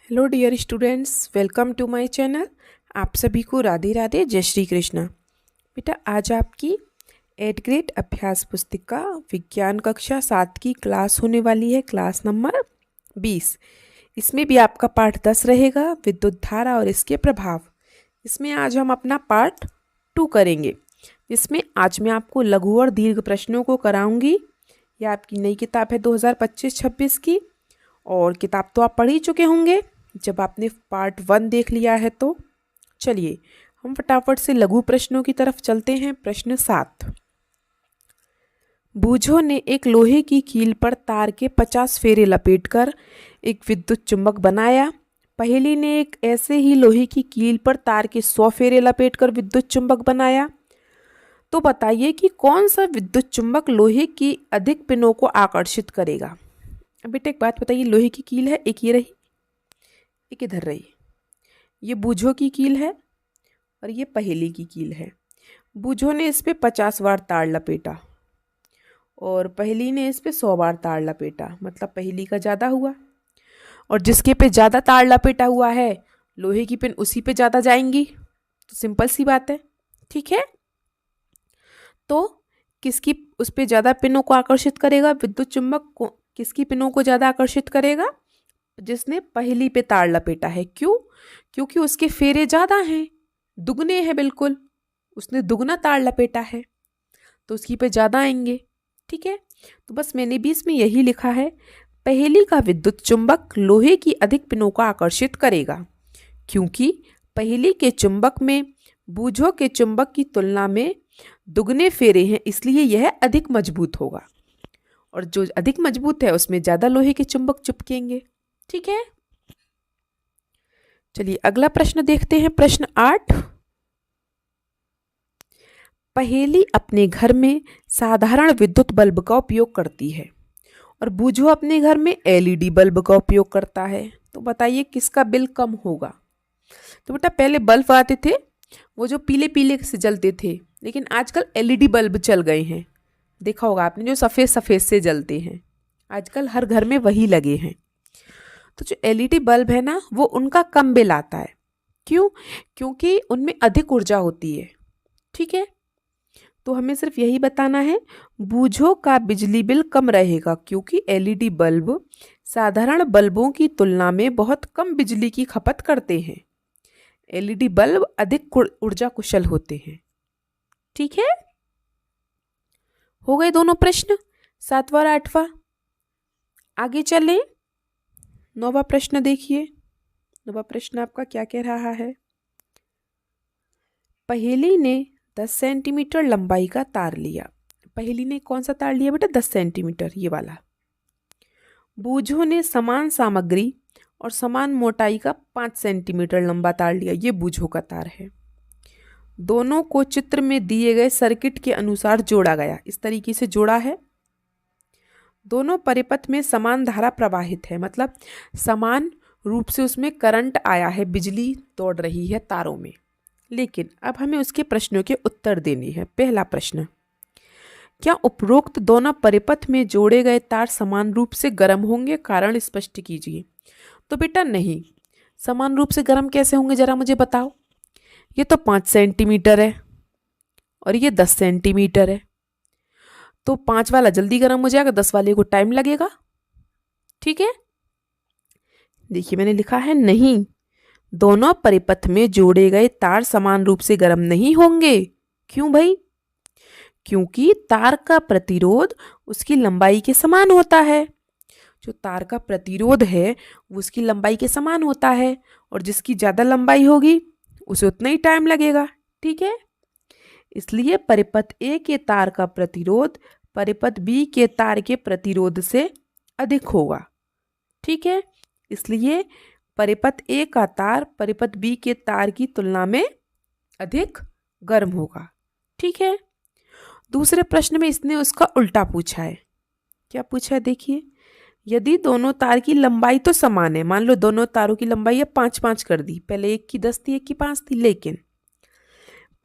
Hello dear students, welcome to my channel. आप सभी को राधे राधे, जय श्री कृष्णा। बेटा, आज आपकी 8th ग्रेड अभ्यास पुस्तिका विज्ञान कक्षा 7 की क्लास होने वाली है, क्लास नंबर 20। इसमें भी आपका पाठ 10 रहेगा, विद्युत धारा और इसके प्रभाव। इसमें आज हम अपना पार्ट 2 करेंगे। इसमें आज मैं आपको लघु और दीर्घ प्रश्नों को कराऊंगी। यह आपकी नई किताब है 2025-26 की, और किताब तो आप पढ़ ही चुके होंगे जब आपने पार्ट 1 देख लिया है। तो चलिए हम फटाफट से लघु प्रश्नों की तरफ चलते हैं। प्रश्न 7। बूझो ने एक लोहे की कील पर तार के 50 फेरे लपेटकर एक विद्युत चुंबक बनाया। पहेली ने एक ऐसे ही लोहे की कील पर तार के 100 फेरे लपेटकर विद्युत चुंबक बनाया। तो बताइए कि कौन सा विद्युत चुंबक लोहे की अधिक पिनों को आकर्षित करेगा। अब बेटा एक बात बताइए, लोहे की कील है, एक ये रही, एक इधर रही। ये बूझो की कील है और ये पहेली की कील है। बूझो ने इस पे 50 बार तार लपेटा और पहेली ने इस पे 100 बार तार लपेटा, मतलब पहेली का ज़्यादा हुआ। और जिसके पे ज़्यादा तार लपेटा हुआ है, लोहे की पिन उसी पे ज़्यादा जाएंगी। तो सिंपल सी बात है, ठीक है। तो किसकी उस पे ज़्यादा पिनों को आकर्षित करेगा, विद्युत चुंबक को किसकी पिनों को ज़्यादा आकर्षित करेगा? जिसने पहेली पे तार लपेटा है। क्यों? क्योंकि उसके फेरे ज़्यादा हैं, दुगने हैं, बिल्कुल उसने दुगना तार लपेटा है, तो उसकी पे ज़्यादा आएंगे। ठीक है, तो बस मैंने भी इसमें यही लिखा है, पहेली का विद्युत चुंबक लोहे की अधिक पिनों को आकर्षित करेगा, क्योंकि पहेली के चुंबक में बूझो के चुंबक की तुलना में दुगने फेरे हैं, इसलिए यह अधिक मजबूत होगा। और जो अधिक मजबूत है उसमें ज़्यादा लोहे के चुंबक चिपकेंगे। ठीक है, चलिए अगला प्रश्न देखते हैं। प्रश्न 8। पहेली अपने घर में साधारण विद्युत बल्ब का उपयोग करती है और बूझो अपने घर में एलईडी बल्ब का उपयोग करता है। तो बताइए किसका बिल कम होगा। तो बेटा पहले बल्ब आते थे, वो जो पीले पीले से जलते थे, लेकिन आजकल एलईडी बल्ब चल गए हैं। देखा होगा आपने, जो सफ़ेद सफ़ेद से जलते हैं, आजकल हर घर में वही लगे हैं। तो जो एलईडी बल्ब है ना, वो उनका कम बिल आता है। क्यों? क्योंकि उनमें अधिक ऊर्जा होती है। ठीक है, तो हमें सिर्फ यही बताना है, बूझो का बिजली बिल कम रहेगा क्योंकि एलईडी बल्ब साधारण बल्बों की तुलना में बहुत कम बिजली की खपत करते हैं। एलईडी बल्ब अधिक ऊर्जा कुशल होते हैं। ठीक है, हो गए दोनों प्रश्न, 7वां और 8वां। आगे चलें, 9वां प्रश्न देखिए। 9वां प्रश्न आपका क्या कह रहा है। पहेली ने 10 सेंटीमीटर लंबाई का तार लिया। पहेली ने कौन सा तार लिया बेटा? 10 सेंटीमीटर, ये वाला। बूझो ने समान सामग्री और समान मोटाई का 5 सेंटीमीटर लंबा तार लिया। ये बूझो का तार है। दोनों को चित्र में दिए गए सर्किट के अनुसार जोड़ा गया। इस तरीके से जोड़ा है। दोनों परिपथ में समान धारा प्रवाहित है, मतलब समान रूप से उसमें करंट आया है, बिजली दौड़ रही है तारों में। लेकिन अब हमें उसके प्रश्नों के उत्तर देने हैं। पहला प्रश्न, क्या उपरोक्त दोनों परिपथ में जोड़े गए तार समान रूप से गर्म होंगे? कारण स्पष्ट कीजिए। तो बेटा नहीं, समान रूप से गर्म कैसे होंगे, जरा मुझे बताओ। ये तो 5 सेंटीमीटर है और ये 10 सेंटीमीटर है, तो 5 वाला जल्दी गर्म हो जाएगा, 10 वाले को टाइम लगेगा। ठीक है, देखिए मैंने लिखा है नहीं, दोनों परिपथ में जोड़े गए तार समान रूप से गर्म नहीं होंगे। क्यों भाई? क्योंकि तार का प्रतिरोध उसकी लंबाई के समान होता है। जो तार का प्रतिरोध है वो उसकी लंबाई के समान होता है, और जिसकी ज़्यादा लंबाई होगी उसे उतना ही टाइम लगेगा। ठीक है, इसलिए परिपथ ए के तार का प्रतिरोध परिपथ बी के तार के प्रतिरोध से अधिक होगा। ठीक है, इसलिए परिपथ ए का तार परिपथ बी के तार की तुलना में अधिक गर्म होगा। ठीक है, दूसरे प्रश्न में इसने उसका उल्टा पूछा है। क्या पूछा है देखिए, यदि दोनों तार की लंबाई तो समान है, मान लो दोनों तारों की लंबाई है 5-5 कर दी, पहले एक की 10 थी एक की 5 थी, लेकिन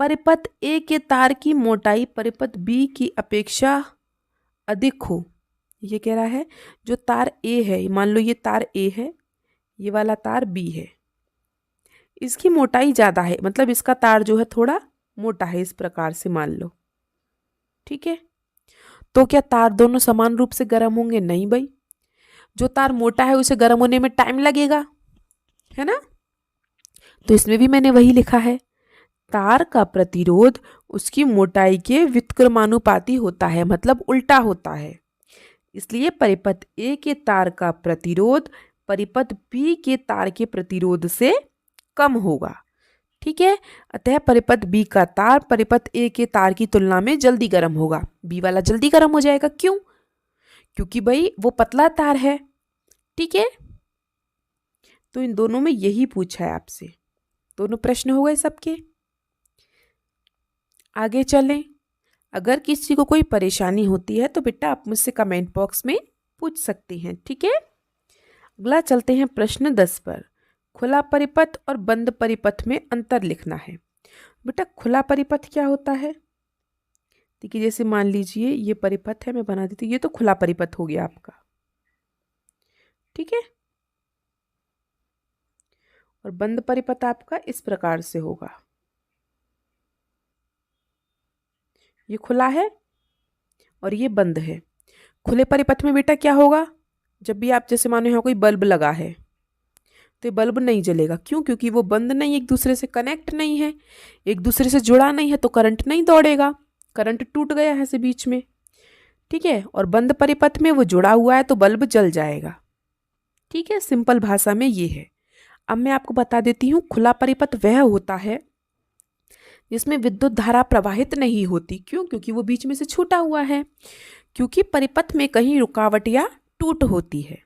परिपथ ए के तार की मोटाई परिपथ बी की अपेक्षा अधिक हो। ये कह रहा है जो तार ए है, मान लो ये तार ए है, ये वाला तार बी है, इसकी मोटाई ज़्यादा है, मतलब इसका तार जो है थोड़ा मोटा है, इस प्रकार से मान लो। ठीक है, तो क्या तार दोनों समान रूप से गर्म होंगे? नहीं भाई, जो तार मोटा है उसे गर्म होने में टाइम लगेगा, है ना। तो इसमें भी मैंने वही लिखा है, तार का प्रतिरोध उसकी मोटाई के व्युत्क्रमानुपाती होता है, मतलब उल्टा होता है। इसलिए परिपथ ए के तार का प्रतिरोध परिपथ बी के तार के प्रतिरोध से कम होगा। ठीक है, अतः परिपथ बी का तार परिपथ ए के तार की तुलना में जल्दी गर्म होगा। बी वाला जल्दी गर्म हो जाएगा, क्यों? क्योंकि भाई वो पतला तार है। ठीक है, तो इन दोनों में यही पूछा है आपसे। दोनों प्रश्न हो गए सबके। आगे चलें। अगर किसी को कोई परेशानी होती है तो बेटा आप मुझसे कमेंट बॉक्स में पूछ सकती हैं। ठीक है, अगला चलते हैं प्रश्न 10 पर। खुला परिपथ और बंद परिपथ में अंतर लिखना है। बेटा खुला परिपथ क्या होता है? देखिए, जैसे मान लीजिए ये परिपथ है, मैं बना देती हूँ, ये तो खुला परिपथ हो गया आपका। ठीक है, और बंद परिपथ आपका इस प्रकार से होगा, ये खुला है और ये बंद है। खुले परिपथ में बेटा क्या होगा, जब भी आप जैसे मानो यहाँ कोई बल्ब लगा है तो ये बल्ब नहीं जलेगा। क्यों? क्योंकि वो बंद नहीं, एक दूसरे से कनेक्ट नहीं है, एक दूसरे से जुड़ा नहीं है, तो करंट नहीं दौड़ेगा, करंट टूट गया है से बीच में। ठीक है, और बंद परिपथ में वो जुड़ा हुआ है तो बल्ब जल जाएगा। ठीक है, सिंपल भाषा में ये है। अब मैं आपको बता देती हूँ, खुला परिपथ वह होता है जिसमें विद्युत धारा प्रवाहित नहीं होती। क्यों? क्योंकि वो बीच में से छूटा हुआ है, क्योंकि परिपथ में कहीं रुकावट या टूट होती है।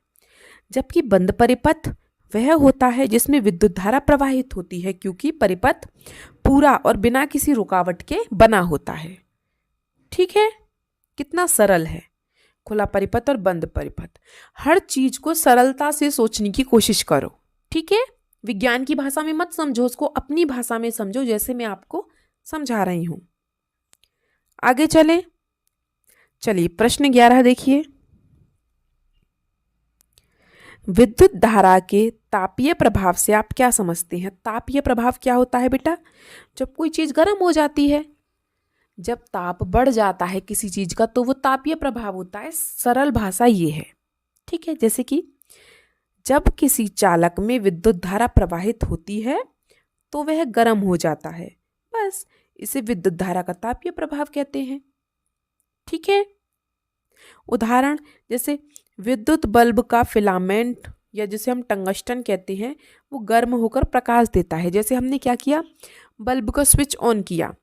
जबकि बंद परिपथ वह होता है जिसमें विद्युत धारा प्रवाहित होती है, क्योंकि परिपथ पूरा और बिना किसी रुकावट के बना होता है। ठीक है, कितना सरल है खुला परिपथ और बंद परिपथ। हर चीज को सरलता से सोचने की कोशिश करो। ठीक है, विज्ञान की भाषा में मत समझो, उसको अपनी भाषा में समझो, जैसे मैं आपको समझा रही हूं। आगे चलिए प्रश्न 11 देखिए। विद्युत धारा के तापीय प्रभाव से आप क्या समझते हैं? तापीय प्रभाव क्या होता है बेटा? जब कोई चीज गर्म हो जाती है, जब ताप बढ़ जाता है किसी चीज का, तो वो तापीय प्रभाव होता है। सरल भाषा ये है। ठीक है, जैसे कि जब किसी चालक में विद्युत धारा प्रवाहित होती है तो वह गर्म हो जाता है, बस इसे विद्युत धारा का तापीय प्रभाव कहते हैं। ठीक है, उदाहरण जैसे विद्युत बल्ब का फिलामेंट, या जिसे हम टंगस्टन कहते हैं, वो गर्म होकर प्रकाश देता है। जैसे हमने क्या किया, बल्ब का स्विच ऑन किया।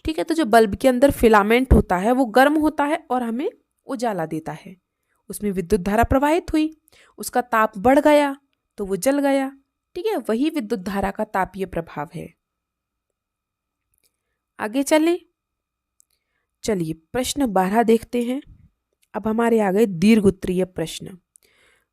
ठीक है, तो जो बल्ब के अंदर फिलामेंट होता है वो गर्म होता है और हमें उजाला देता है। उसमें विद्युत धारा प्रवाहित हुई, उसका ताप बढ़ गया तो वो जल गया। ठीक है, वही विद्युत धारा का तापीय प्रभाव है। आगे चलिए प्रश्न 12 देखते हैं। अब हमारे आ गए दीर्घ उत्तरीय प्रश्न।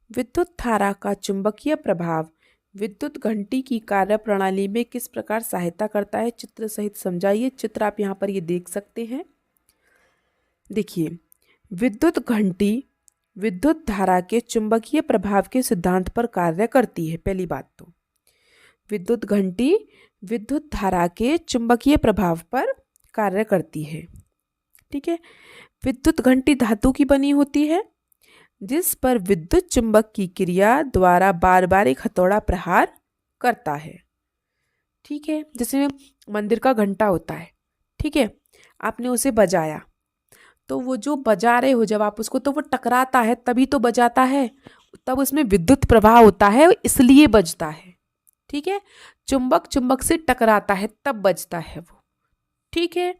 विद्युत धारा का चुंबकीय प्रभाव विद्युत घंटी की कार्य प्रणाली में किस प्रकार सहायता करता है? चित्र सहित समझाइए। चित्र आप यहाँ पर ये देख सकते हैं। देखिए, विद्युत घंटी विद्युत धारा के चुंबकीय प्रभाव के सिद्धांत पर कार्य करती है। पहली बात तो विद्युत घंटी विद्युत धारा के चुंबकीय प्रभाव पर कार्य करती है। ठीक है, विद्युत घंटी धातु की बनी होती है जिस पर विद्युत चुंबक की क्रिया द्वारा बार बार एक हथौड़ा प्रहार करता है। ठीक है, जैसे मंदिर का घंटा होता है। ठीक है, आपने उसे बजाया तो वो जो बजा रहे हो जब आप उसको, तो वो टकराता है तभी तो बजाता है, तब उसमें विद्युत प्रवाह होता है, इसलिए बजता है। ठीक है, चुंबक से टकराता है तब बजता है वो। ठीक है,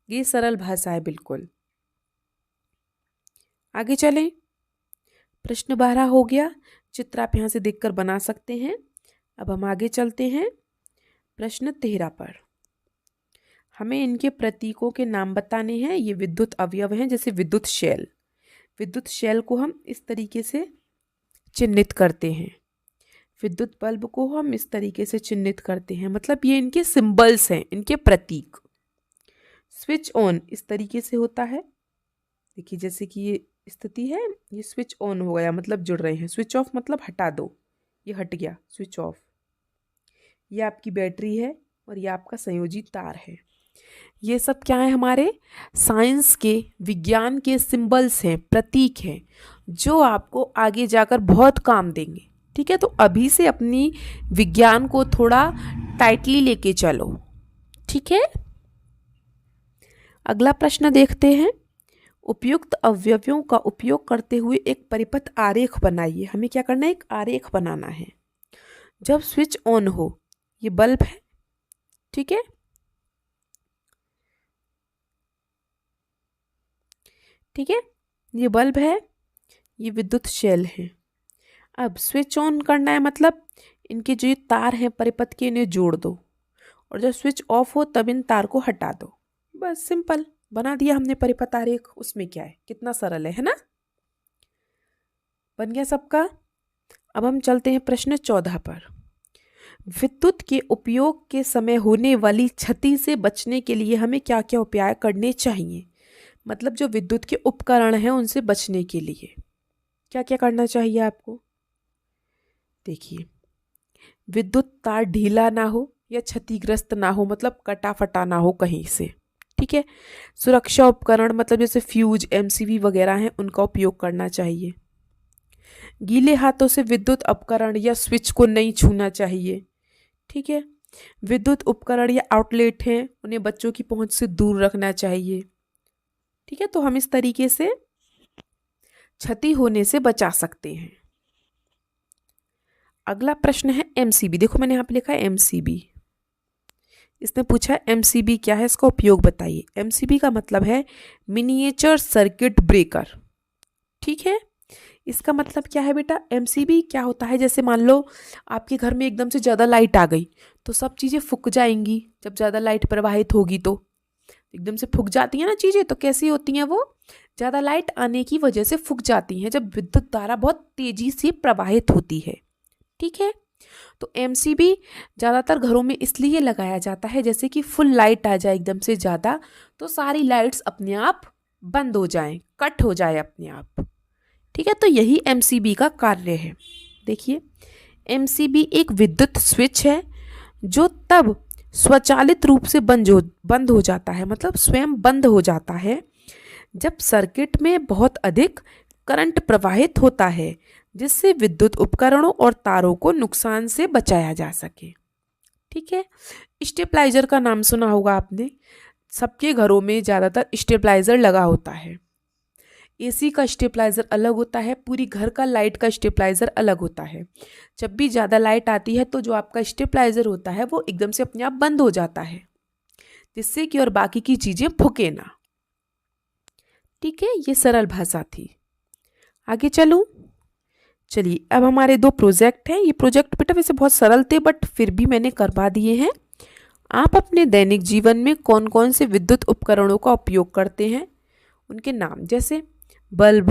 ये सरल भाषा है बिल्कुल। आगे चलें। प्रश्न 12 हो गया। चित्र आप यहाँ से देखकर बना सकते हैं। अब हम आगे चलते हैं प्रश्न 13 पर। हमें इनके प्रतीकों के नाम बताने हैं। ये विद्युत अवयव हैं, जैसे विद्युत शेल। विद्युत शेल को हम इस तरीके से चिन्हित करते हैं, विद्युत बल्ब को हम इस तरीके से चिन्हित करते हैं, मतलब ये इनके सिंबल्स हैं, इनके प्रतीक। स्विच ऑन इस तरीके से होता है। देखिए, जैसे कि ये स्थिति है, ये स्विच ऑन हो गया मतलब जुड़ रहे हैं। स्विच ऑफ मतलब हटा दो, ये हट गया, स्विच ऑफ। ये आपकी बैटरी है और ये आपका संयोजी तार है। ये सब क्या है, हमारे साइंस के, विज्ञान के सिंबल्स हैं, प्रतीक हैं, जो आपको आगे जाकर बहुत काम देंगे। ठीक है, तो अभी से अपनी विज्ञान को थोड़ा टाइटली लेके चलो। ठीक है, अगला प्रश्न देखते हैं। उपयुक्त अवयवों का उपयोग करते हुए एक परिपथ आरेख बनाइए। हमें क्या करना है, एक आरेख बनाना है। जब स्विच ऑन हो, ये बल्ब है, ठीक है, ठीक है, ये बल्ब है, ये विद्युत शेल है। अब स्विच ऑन करना है, मतलब इनके जो ये तार हैं परिपथ के, इन्हें जोड़ दो, और जब स्विच ऑफ हो तब इन तार को हटा दो। बस सिंपल, बना दिया हमने परिपथ आरेख। उसमें क्या है, कितना सरल है ना। बन गया सबका। अब हम चलते हैं प्रश्न 14 पर। विद्युत के उपयोग के समय होने वाली क्षति से बचने के लिए हमें क्या क्या उपाय करने चाहिए। मतलब जो विद्युत के उपकरण हैं उनसे बचने के लिए क्या क्या करना चाहिए आपको। देखिए, विद्युत तार ढीला ना हो या क्षतिग्रस्त ना हो, मतलब कटा फटा ना हो कहीं से। ठीक है, सुरक्षा उपकरण मतलब जैसे फ्यूज, एमसीबी वगैरह हैं, उनका उपयोग करना चाहिए। गीले हाथों से विद्युत उपकरण या स्विच को नहीं छूना चाहिए। ठीक है, विद्युत उपकरण या आउटलेट हैं, उन्हें बच्चों की पहुंच से दूर रखना चाहिए। ठीक है, तो हम इस तरीके से क्षति होने से बचा सकते हैं। अगला प्रश्न है एमसीबी। देखो मैंने यहाँ पे लिखा है एमसीबी। इसने पूछा है एमसीबी क्या है, इसका उपयोग बताइए। एमसीबी का मतलब है मिनिएचर सर्किट ब्रेकर। ठीक है, इसका मतलब क्या है बेटा, एमसीबी क्या होता है, जैसे मान लो आपके घर में एकदम से ज़्यादा लाइट आ गई तो सब चीज़ें फूक जाएंगी। जब ज़्यादा लाइट प्रवाहित होगी तो एकदम से फूक जाती हैं ना चीज़ें, तो कैसी होती हैं वो, ज़्यादा लाइट आने की वजह से फूक जाती हैं जब विद्युत धारा बहुत तेज़ी से प्रवाहित होती है। ठीक है, तो एमसीबी ज़्यादातर घरों में इसलिए लगाया जाता है जैसे कि फुल लाइट आ जाए एकदम से ज़्यादा, तो सारी लाइट्स अपने आप बंद हो जाएं, कट हो जाए अपने आप। ठीक है, तो यही एमसीबी का कार्य है। देखिए, एमसीबी एक विद्युत स्विच है जो तब स्वचालित रूप से बंद हो जाता है, मतलब स्वयं बंद हो जाता है जब सर्किट में बहुत अधिक करंट प्रवाहित होता है, जिससे विद्युत उपकरणों और तारों को नुकसान से बचाया जा सके। ठीक है, स्टेबलाइजर का नाम सुना होगा आपने। सबके घरों में ज़्यादातर स्टेबलाइजर लगा होता है। एसी का स्टेबलाइजर अलग होता है, पूरी घर का लाइट का स्टेबलाइजर अलग होता है। जब भी ज़्यादा लाइट आती है तो जो आपका स्टेबलाइजर होता है वो एकदम से अपने आप बंद हो जाता है, जिससे कि और बाकी की चीज़ें फूके ना। ठीक है, ये सरल भाषा थी। आगे चलूं, चलिए अब हमारे 2 प्रोजेक्ट हैं। ये प्रोजेक्ट बेटा वैसे बहुत सरल थे बट फिर भी मैंने करवा दिए हैं। आप अपने दैनिक जीवन में कौन कौन से विद्युत उपकरणों का उपयोग करते हैं, उनके नाम, जैसे बल्ब,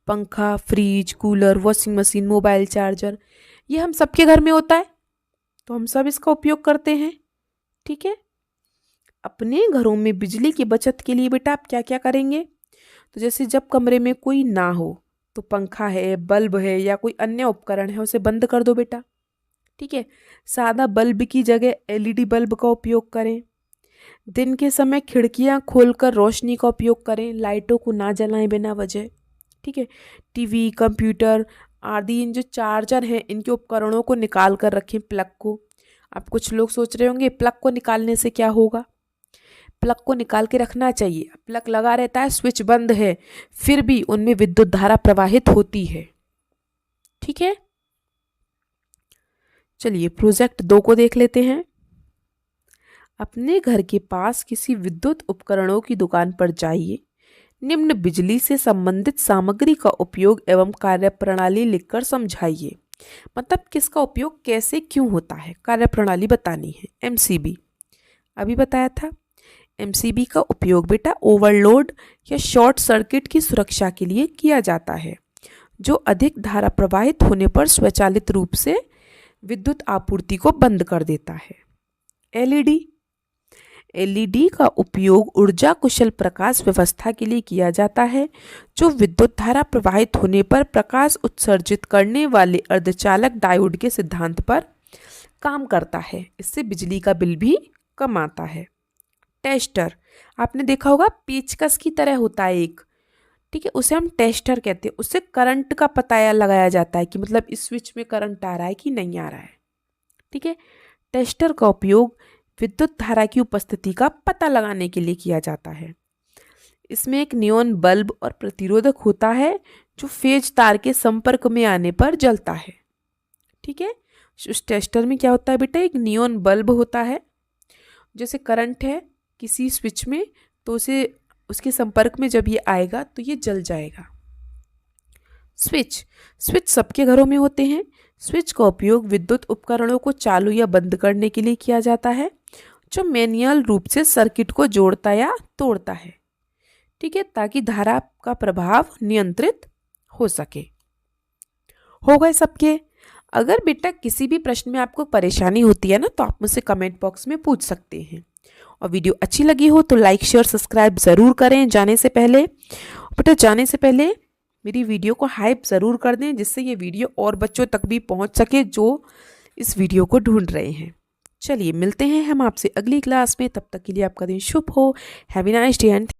पंखा, fridge, cooler, washing machine, mobile charger, ये हम सबके घर में होता है तो हम सब इसका उपयोग करते हैं। ठीक है, अपने घरों में बिजली की बचत के लिए बेटा आप क्या क्या करेंगे, तो जैसे जब कमरे में कोई ना हो तो पंखा है, बल्ब है या कोई अन्य उपकरण है उसे बंद कर दो बेटा। ठीक है, सादा बल्ब की जगह एलईडी बल्ब का उपयोग करें। दिन के समय खिड़कियां खोलकर रोशनी का उपयोग करें, लाइटों को ना जलाएं बिना वजह। ठीक है, टीवी, कंप्यूटर आदि इन जो चार्जर हैं इनके उपकरणों को निकाल कर रखें, प्लग को। अब कुछ लोग सोच रहे होंगे प्लग को निकालने से क्या होगा, प्लग को निकाल के रखना चाहिए। प्लग लगा रहता है, स्विच बंद है, फिर भी उनमें विद्युत धारा प्रवाहित होती है। ठीक है, चलिए प्रोजेक्ट 2 को देख लेते हैं। अपने घर के पास किसी विद्युत उपकरणों की दुकान पर जाइए, निम्न बिजली से संबंधित सामग्री का उपयोग एवं कार्यप्रणाली लिखकर समझाइए। मतलब किसका उपयोग कैसे क्यों होता है, कार्यप्रणाली बतानी है। एमसीबी अभी बताया था। एमसीबी का उपयोग बेटा ओवरलोड या शॉर्ट सर्किट की सुरक्षा के लिए किया जाता है, जो अधिक धारा प्रवाहित होने पर स्वचालित रूप से विद्युत आपूर्ति को बंद कर देता है। एलईडी एलईडी का उपयोग ऊर्जा कुशल प्रकाश व्यवस्था के लिए किया जाता है, जो विद्युत धारा प्रवाहित होने पर प्रकाश उत्सर्जित करने वाले अर्धचालक डायोड के सिद्धांत पर काम करता है। इससे बिजली का बिल भी कम आता है। टेस्टर, आपने देखा होगा पेचकस की तरह होता है एक, ठीक है, उसे हम टेस्टर कहते हैं। उससे करंट का पता लगाया जाता है कि मतलब इस स्विच में करंट आ रहा है कि नहीं आ रहा है, ठीक है। टेस्टर का उपयोग विद्युत धारा की उपस्थिति का पता लगाने के लिए किया जाता है। इसमें एक नियॉन बल्ब और प्रतिरोधक होता है जो फेज तार के संपर्क में आने पर जलता है, ठीक है। उस टेस्टर में क्या होता है बेटा, एक नियॉन बल्ब होता है, जैसे करंट है किसी स्विच में तो उसे उसके संपर्क में जब ये आएगा तो ये जल जाएगा। स्विच, स्विच सबके घरों में होते हैं। स्विच का उपयोग विद्युत उपकरणों को चालू या बंद करने के लिए किया जाता है, जो मैन्युअल रूप से सर्किट को जोड़ता या तोड़ता है, ठीक है, ताकि धारा का प्रभाव नियंत्रित हो सके। हो गए सबके। अगर बेटा किसी भी प्रश्न में आपको परेशानी होती है ना, तो आप मुझसे कमेंट बॉक्स में पूछ सकते हैं। और वीडियो अच्छी लगी हो तो लाइक शेयर सब्सक्राइब ज़रूर करें। जाने से पहले मेरी वीडियो को हाइप ज़रूर कर दें, जिससे ये वीडियो और बच्चों तक भी पहुंच सके जो इस वीडियो को ढूंढ रहे हैं। चलिए मिलते हैं हम आपसे अगली क्लास में, तब तक के लिए आपका दिन शुभ हो। Have a nice day and